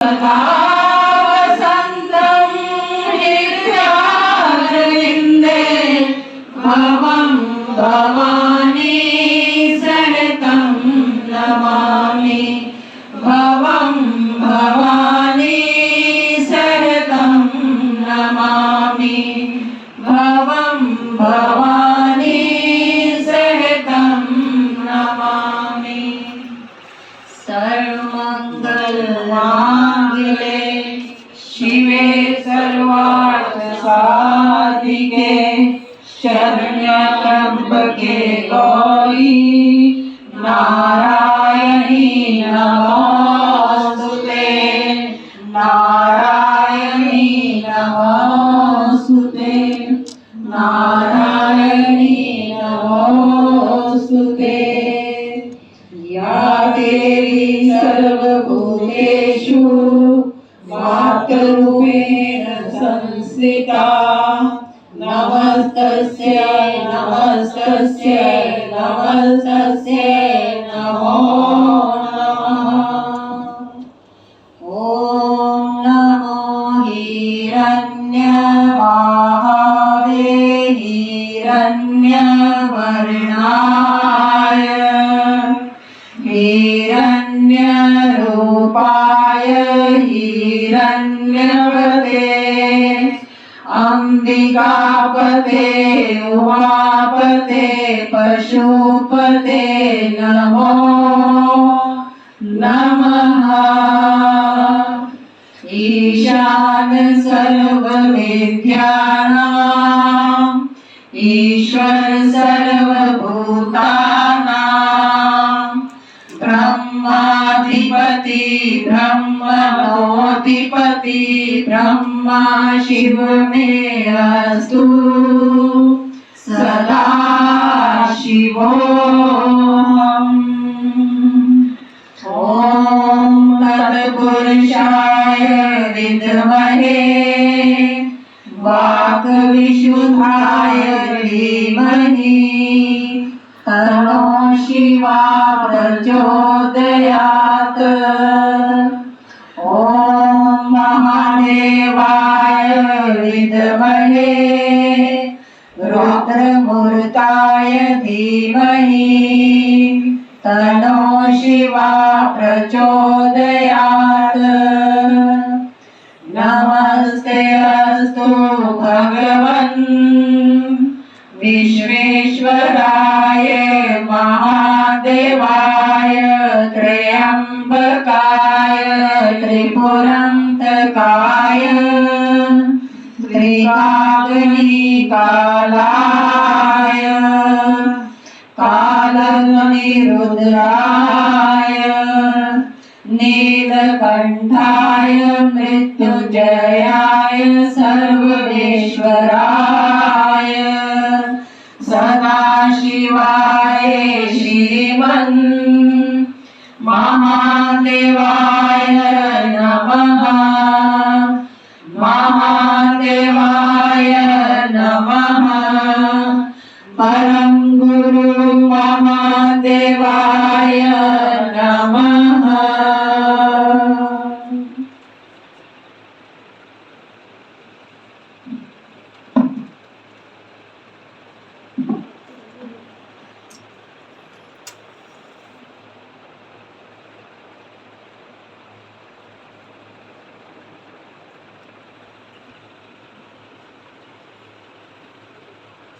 सदा वसन्तं हृदयारविन्दे भवं भवानी सहितं नमामि भवं भवानी सहितं नमामि भवं भवानी सहितं नमामि सर्वमङ्गलमाङ्गल्ये शिवे सर्वार्थसाधिके शरण्ये त्र्यम्बके गौरी नारायणी नमोस्तुते नारायणी नमोस्तुते नारायणी नमोस्तुते या देवी सर्वभूतेषु मातृरूपेण संस्थिता नमस्तस्यै नमस्तस्यै नमस्तस्यै नमो नमः। ॐ नमो हिरण्यबाहवे हिरण्यवर्णाय हिरण्यरूपाय हिरण्यपते अंबिकापते उमापते पशुपते नमो नमः। ईशान सर्वविद्यानां ईश्वर सर्वभूतानां ब्रह्माधिपति ब्रह्मणोऽधिपति ब्रह्मा शिवमेऽस्तु सदा शिवोऽहम्। ॐ तत्पुरुषाय विद्महे वाक्विशुद्धाय धीमहि तन्नो शिवा प्रचोदयात्। ॐ महादेवाय विद्महे रुद्रमूर्ताय धीमहि तन्नो शिवा प्रचोदयात्। नमस्ते अस्तु भगवन् विश्वेश्वराय महादेवाय त्र्यम्बकाय त्रिपुरन्तकाय त्रिकाग्निकालाय कालनिरुद्राय नीलकण्ठाय मृत्युञ्जयाय सर्वेश्वराय सदाशिवाय श्रीमन् महादेवाय